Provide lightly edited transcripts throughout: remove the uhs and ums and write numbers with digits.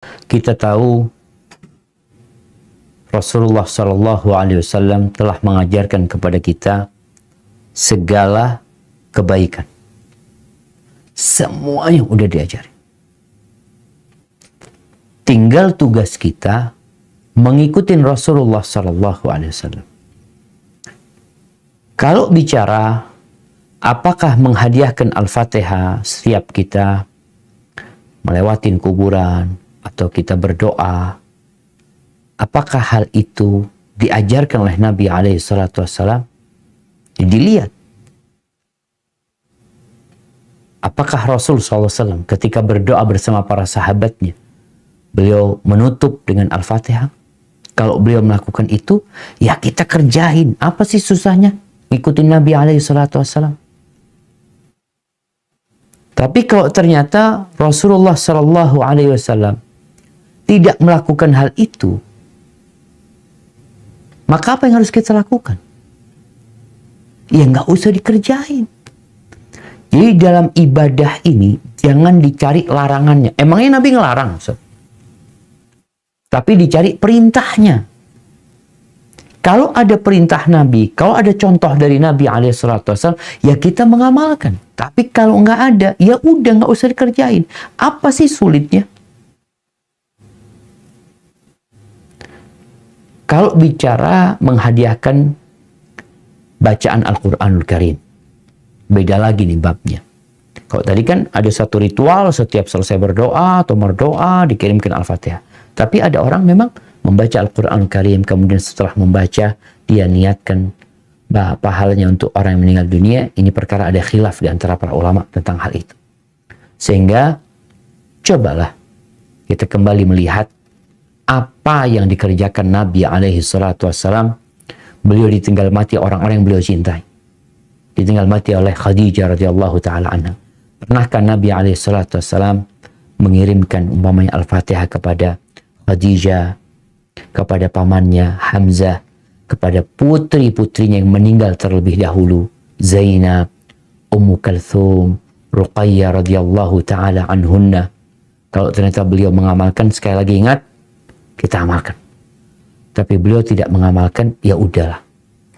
Kita tahu Rasulullah Shallallahu Alaihi Wasallam telah mengajarkan kepada kita segala kebaikan. Semuanya udah diajari. Tinggal tugas kita mengikuti Rasulullah Shallallahu Alaihi Wasallam. Kalau bicara apakah menghadiahkan Al-Fatihah setiap kita melewatin kuburan atau kita berdoa, apakah hal itu diajarkan oleh Nabi alaihi salatu wassalam? Dilihat. Apakah Rasul SAW ketika berdoa bersama para sahabatnya, beliau menutup dengan Al-Fatihah? Kalau beliau melakukan itu, ya kita kerjain. Apa sih susahnya? Ikutin Nabi alaihi salatu wassalam. Tapi kalau ternyata Rasulullah Shallallahu Alaihi Wasallam tidak melakukan hal itu, maka apa yang harus kita lakukan? Ya nggak usah dikerjain. Jadi dalam ibadah ini jangan dicari larangannya. Emangnya Nabi ngelarang, Ustaz? Tapi dicari perintahnya. Kalau ada perintah Nabi, kalau ada contoh dari Nabi SAW, ya kita mengamalkan. Tapi kalau nggak ada, ya udah nggak usah dikerjain. Apa sih sulitnya? Kalau bicara menghadiahkan bacaan Al-Quranul Karim, beda lagi nih babnya. Kalau tadi kan ada satu ritual setiap selesai berdoa atau berdoa dikirimkan Al-Fatihah. Tapi ada orang memang membaca Al-Quran Karim, kemudian setelah membaca, dia niatkan pahalanya untuk orang yang meninggal dunia. Ini perkara ada khilaf di antara para ulama tentang hal itu. Sehingga, cobalah kita kembali melihat apa yang dikerjakan Nabi alaihi salatu wassalam. Beliau ditinggal mati orang-orang yang beliau cintai. Ditinggal mati oleh Khadijah radhiyallahu ta'ala anha. Pernahkah Nabi alaihi salatu wassalam mengirimkan umpamanya Al-Fatihah kepada Khadijah, kepada pamannya Hamzah, kepada putri-putrinya yang meninggal terlebih dahulu, Zainab, Ummu Kalthum, Ruqayyah radhiyallahu taala anhunna? Kalau ternyata beliau mengamalkan, sekali lagi ingat, kita amalkan. Tapi beliau tidak mengamalkan, ya udahlah.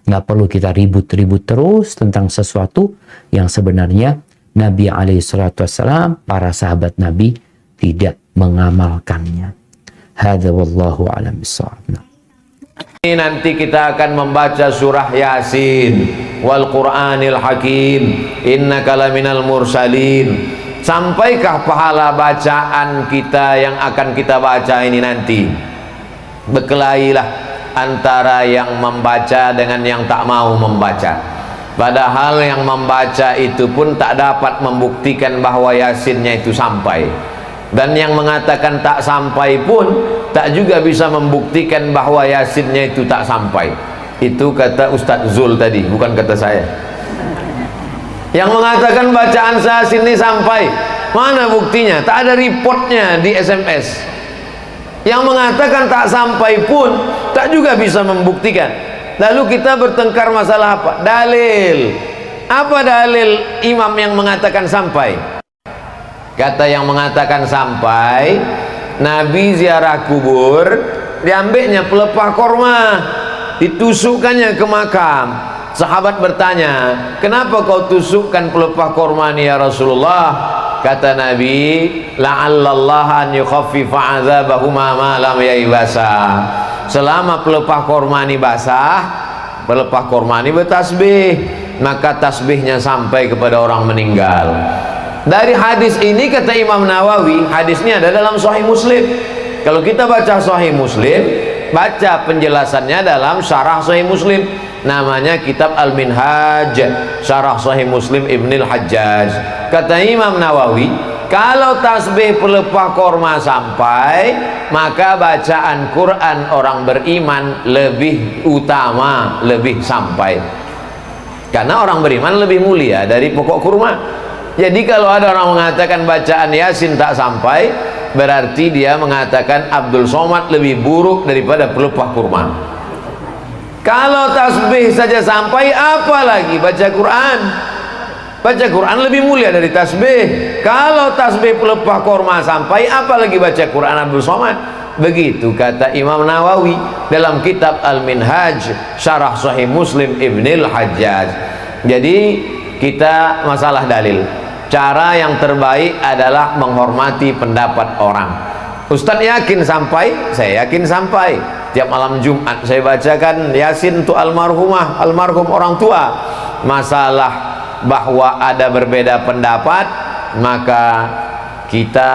Nggak perlu kita ribut-ribut terus tentang sesuatu yang sebenarnya Nabi SAW, para sahabat Nabi tidak mengamalkannya. Hadza wallahu a'lam bissawab. Nanti kita akan membaca surah Yasin, wal Qur'anil Hakim, innaka laminal mursalin. Sampaikah pahala bacaan kita yang akan kita baca ini nanti? Berkelailah antara yang membaca dengan yang tak mau membaca. Padahal yang membaca itu pun tak dapat membuktikan bahwa Yasinnya itu sampai. Dan yang mengatakan tak sampai pun tak juga bisa membuktikan bahwa Yasinnya itu tak sampai. Itu kata Ustadz Zul tadi, bukan kata saya. Yang mengatakan bacaan Yasin ini sampai, mana buktinya? Tak ada reportnya di SMS. Yang mengatakan tak sampai pun tak juga bisa membuktikan. Lalu kita bertengkar masalah apa? Dalil. Apa dalil imam yang mengatakan sampai? Kata yang mengatakan sampai, Nabi ziarah kubur, diambilnya pelepah korma, ditusukkannya ke makam. Sahabat bertanya, kenapa kau tusukkan pelepah korma ini ya Rasulullah? Kata Nabi, la'allallah an yukhaffifa azabahuma ma lam yaibasa. Selama pelepah korma ini basah, pelepah korma ini bertasbih, maka tasbihnya sampai kepada orang meninggal. Dari hadis ini kata Imam Nawawi, hadis ini ada dalam Sahih Muslim. Kalau kita baca Sahih Muslim, baca penjelasannya dalam Syarah Sahih Muslim. Namanya kitab Al-Minhaj, Syarah Sahih Muslim Ibnul Hajjaj. Kata Imam Nawawi, kalau tasbih pelepah korma sampai, maka bacaan Quran orang beriman lebih utama, lebih sampai. Karena orang beriman lebih mulia dari pokok kurma. Jadi kalau ada orang mengatakan bacaan Yasin tak sampai, berarti dia mengatakan Abdul Somad lebih buruk daripada pelepah kurma. Kalau tasbih saja sampai, apa lagi baca Quran? Baca Quran lebih mulia dari tasbih. Kalau tasbih pelepah korma sampai, apalagi baca Quran Abdul Somad. Begitu kata Imam Nawawi dalam kitab Al-Minhaj Syarah Sahih Muslim Ibnil Hajjaj. Jadi kita masalah dalil, cara yang terbaik adalah menghormati pendapat orang. Ustadz yakin sampai, saya yakin sampai. Tiap malam Jumat saya bacakan Yasin untuk almarhumah, almarhum orang tua. Masalah bahwa ada berbeda pendapat, maka kita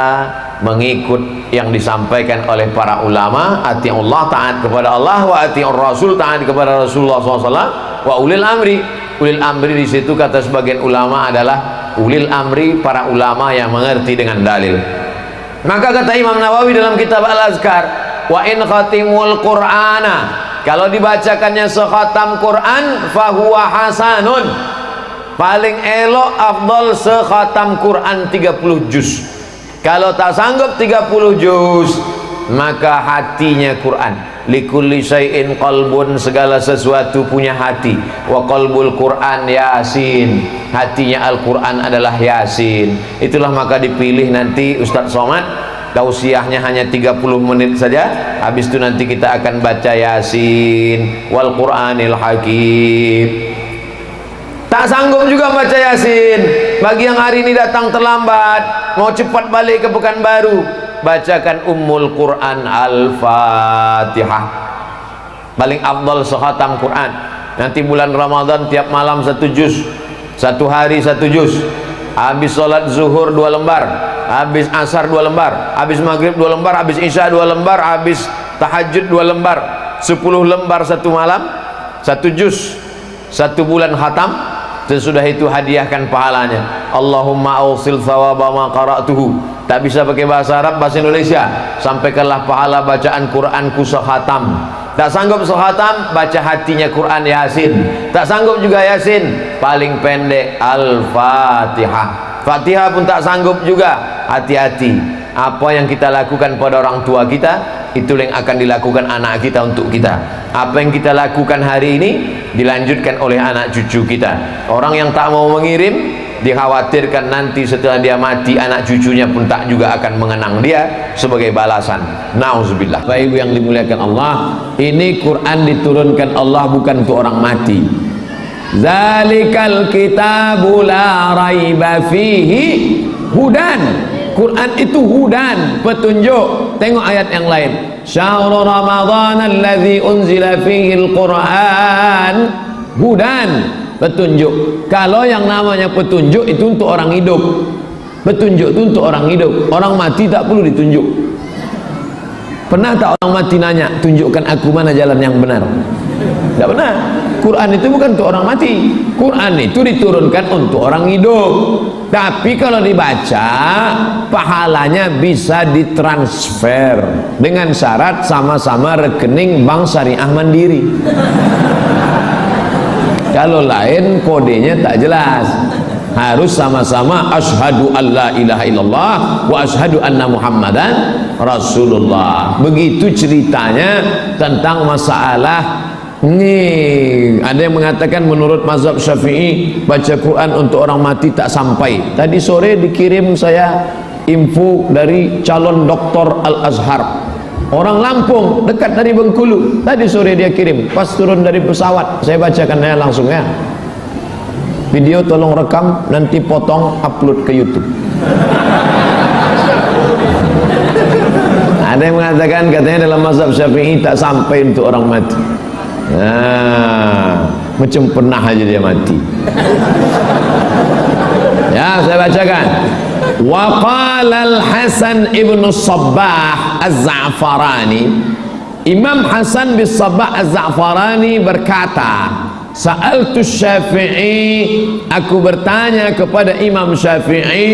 mengikut yang disampaikan oleh para ulama. Ati'ullah, taat kepada Allah, wa ati'ur rasul, taat kepada Rasulullah SAW, wa ulil amri. Ulil amri di situ kata sebagian ulama adalah ulil amri, para ulama yang mengerti dengan dalil. Maka kata Imam Nawawi dalam kitab Al-Azkar, wa in khatimul Qur'ana, kalau dibacakannya sekhatam Quran, fahuwa hasanun, paling elok afdal sekhatam Quran 30 juz. Kalau tak sanggup 30 juz, maka hatinya Quran. Likulli syai'in qalbun, segala sesuatu punya hati. Wa qalbul Quran Yasin, hatinya Al-Quran adalah Yasin. Itulah maka dipilih nanti Ustadz Somad, tausiahnya hanya 30 menit saja. Habis itu nanti kita akan baca Yasin wal Quranil Hakim. Tak sanggup juga baca Yasin, bagi yang hari ini datang terlambat, mau cepat balik ke Pekanbaru, bacakan Ummul Quran Al-Fatihah, paling afdal sekhatam Quran. Nanti bulan Ramadan tiap malam 1 juz, 1 hari 1 juz. Habis sholat zuhur 2 lembar, habis asar 2 lembar, habis maghrib 2 lembar, habis isya 2 lembar, habis tahajud 2 lembar. 10 lembar 1 malam, 1 juz, 1 bulan khatam. Sesudah itu hadiahkan pahalanya. Allahumma awsil thawaba ma qara'tuhu. Tak bisa pakai bahasa Arab, bahasa Indonesia. Sampaikanlah pahala bacaan Quranku sekhatam. Tak sanggup sekhatam, baca hatinya Quran Yasin. Tak sanggup juga Yasin, paling pendek Al-Fatihah. Fatihah pun tak sanggup juga, hati-hati. Apa yang kita lakukan pada orang tua kita, itu yang akan dilakukan anak kita untuk kita. Apa yang kita lakukan hari ini dilanjutkan oleh anak cucu kita. Orang yang tak mau mengirim, dikhawatirkan nanti setelah dia mati, anak cucunya pun tak juga akan mengenang dia sebagai balasan. Nauzubillah. Bapak Ibu yang dimuliakan Allah, ini Quran diturunkan Allah bukan untuk orang mati. Zalikal kitabu la raiba fihi hudan. Quran itu hudan, petunjuk. Tengok ayat yang lain. Syahrul Ramadan alladzi unzila fihi al-Quran hudan, petunjuk. Kalau yang namanya petunjuk itu untuk orang hidup. Petunjuk itu untuk orang hidup. Orang mati tak perlu ditunjuk. Pernah tak orang mati nanya, tunjukkan aku mana jalan yang benar? Tidak pernah. Quran itu bukan untuk orang mati. Quran itu diturunkan untuk orang hidup. Tapi kalau dibaca, pahalanya bisa ditransfer dengan syarat sama-sama rekening Bank Syariah Mandiri. Kalau lain kodenya tak jelas. Harus sama-sama asyhadu alla ilaha illallah wa asyhadu anna muhammadan rasulullah. Begitu ceritanya tentang masalah ini. Ada yang mengatakan menurut mazhab Syafi'i baca Quran untuk orang mati tak sampai. Tadi sore dikirim saya info dari calon doktor Al-Azhar, orang Lampung, dekat dari Bengkulu. Tadi sore dia kirim, pas turun dari pesawat saya bacakan ya langsung ya. Video tolong rekam, nanti potong upload ke YouTube. Ada yang mengatakan katanya dalam mazhab Syafi'i tak sampai untuk orang mati. Nah, macam pernah aja dia mati. Ya, saya bacakan. Wa qala al-Hasan ibn Sabbah Az-Za'farani, Imam Hasan bin Sabbah Az-Za'farani berkata, Sa'altu Syafi'i, aku bertanya kepada Imam Syafi'i,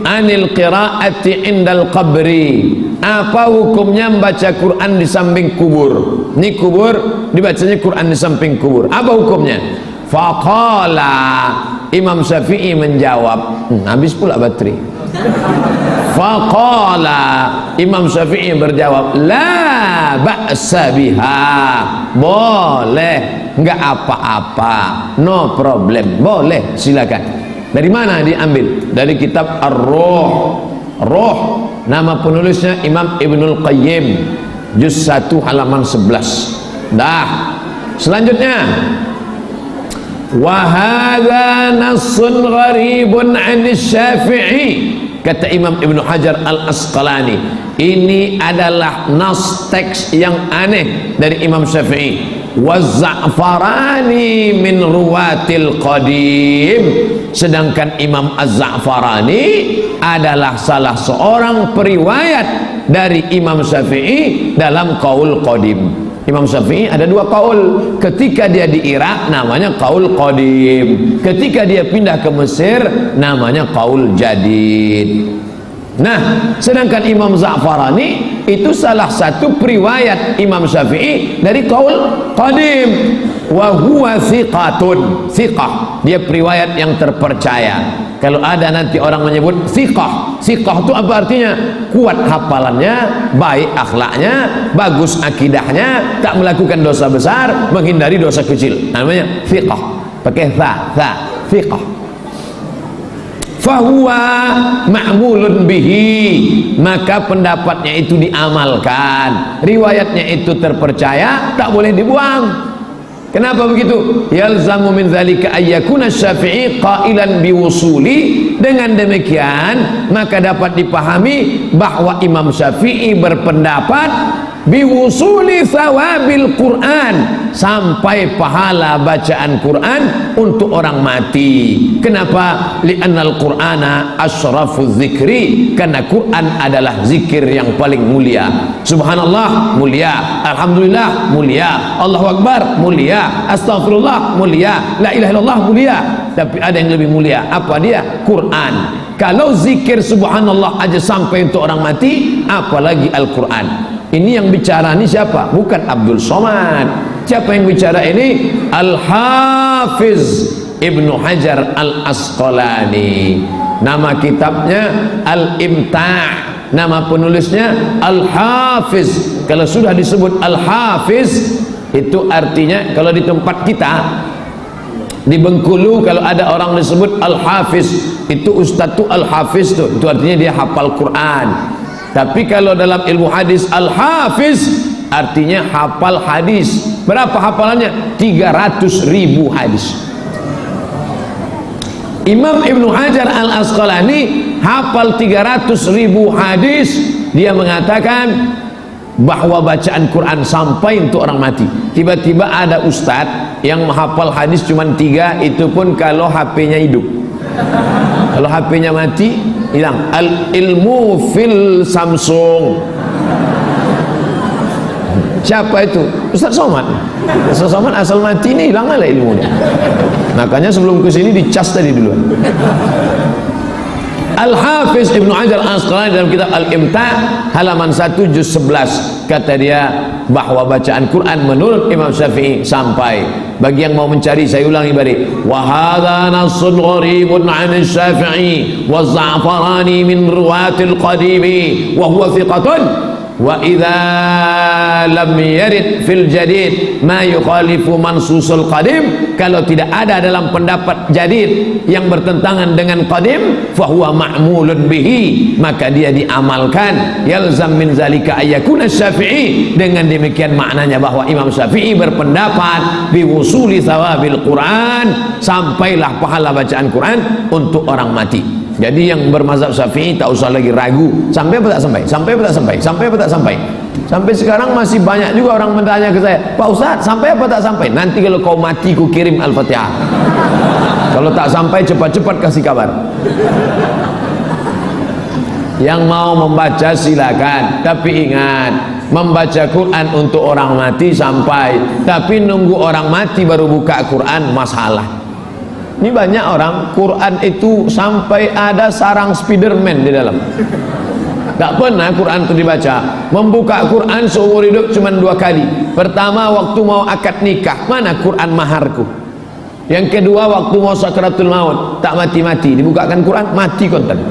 anil qira'ati indal qabri, apa hukumnya membaca Quran di samping kubur? Ini kubur, dibacanya Quran di samping kubur, apa hukumnya? Faqala, Imam Syafi'i menjawab, habis pula baterai. Faqala, Imam Syafi'i berjawab, la ba'sa biha, boleh, enggak apa-apa, no problem, boleh, silakan. Dari mana diambil? Dari kitab Ar-Ruh. Ruh, nama penulisnya Imam Ibnul Qayyim, juz 1 halaman 11. Dah. Selanjutnya, wa hadza nassun gharibun 'an Syafi'i, kata Imam Ibnu Hajar Al-Asqalani, ini adalah nas teks yang aneh dari Imam Syafi'i. Wa Za'farani min ruwatil qadim, sedangkan Imam Az-Za'farani adalah salah seorang periwayat dari Imam Syafi'i dalam qaul qadim. Imam Syafi'i ada dua qaul. Ketika dia di Irak namanya qaul qadim, ketika dia pindah ke Mesir namanya qaul jadid. Nah, sedangkan Imam Za'farani itu salah satu periwayat Imam Syafi'i dari qaul qadim. Wa huwa thiqatun, thiqah, dia periwayat yang terpercaya. Kalau ada nanti orang menyebut thiqah, thiqah itu apa artinya? Kuat hafalannya, baik akhlaknya, bagus akidahnya, tak melakukan dosa besar, menghindari dosa kecil, namanya thiqah. Pakai tha, thiqah. Fahuwa ma'mulun bihi, maka pendapatnya itu diamalkan, riwayatnya itu terpercaya, tak boleh dibuang. Kenapa begitu? Yalzamu min dzalika ayyakuna Syafi'i qailan biwusuli. Dengan demikian maka dapat dipahami bahwa Imam Syafi'i berpendapat biwusuli thawabil Quran, sampai pahala bacaan Quran untuk orang mati. Kenapa? Li'annal Qur'ana asyrafuz zikri, karena Quran adalah zikir yang paling mulia. Subhanallah mulia, alhamdulillah mulia, Allahu Akbar mulia, astagfirullah mulia, la ilaha illallah mulia. Tapi ada yang lebih mulia, apa dia? Quran. Kalau zikir subhanallah aja sampai untuk orang mati, apalagi Al-Quran. Ini yang bicara ini siapa? Bukan Abdul Somad. Siapa yang bicara ini? Al-Hafiz Ibnu Hajar Al-Asqalani. Nama kitabnya Al-Imta', nama penulisnya Al-Hafiz. Kalau sudah disebut Al-Hafiz, itu artinya kalau di tempat kita di Bengkulu, kalau ada orang disebut Al-Hafiz, itu Ustaz tu Al-Hafiz tu, itu artinya dia hafal Quran. Tapi kalau dalam ilmu hadis Al-Hafiz artinya hafal hadis. Berapa hafalannya? 300.000 hadis. Imam Ibnu Hajar Al-Asqalani hafal 300.000 hadis. Dia mengatakan bahwa bacaan Quran sampai untuk orang mati. Tiba-tiba ada ustadz yang menghafal hadis cuma 3, itu pun kalau HP-nya hidup. Kalau HP-nya mati, hilang. Al ilmu fil Samsung. Siapa itu? Ustaz Somad. Ustaz Somad asal mati ini hilang lah ilmunya. Makanya sebelum ke sini dicas tadi dulu. Al-Hafiz Ibnu Hajar Al-Asqalani dalam kitab Al-Imta' halaman 1 juz 11, kata dia bahwa bacaan Quran menurut Imam Syafi'i sampai. Bagi yang mau mencari, saya ulangi balik. Wa hadza nassun gharibun 'an Syafi'i wa Za'farani min ruwatil qadimi wa huwa thiqatun. Wa idza lam yarid fil jadid ma yukhalifu mansusul qadim, kalau tidak ada dalam pendapat jadid yang bertentangan dengan qadim, fahuwa ma'mulun bihi, maka dia diamalkan. Yalzam min zalika ayyakuna Syafi'i, dengan demikian maknanya bahwa Imam Syafi'i berpendapat biwusuli thawabil Quran, sampailah pahala bacaan Quran untuk orang mati. Jadi yang bermazhab Syafi'i tak usah lagi ragu, sampai apa tak sampai, sampai apa tak sampai, sampai apa tak sampai. Sampai sekarang masih banyak juga orang bertanya ke saya, Pak Ustaz, sampai apa tak sampai? Nanti kalau kau mati ku kirim Al-Fatihah. Kalau tak sampai cepat-cepat kasih kabar. Yang mau membaca silakan, tapi ingat, membaca Quran untuk orang mati sampai, tapi nunggu orang mati baru buka Quran masalah. Ini banyak orang Quran itu sampai ada sarang Spiderman di dalam. Tak pernah Quran itu dibaca. Membuka Quran seumur hidup cuma 2 kali. Pertama waktu mau akad nikah, mana Quran maharku. Yang kedua waktu mau sakratul maut, tak mati-mati, dibukakan Quran, mati konten.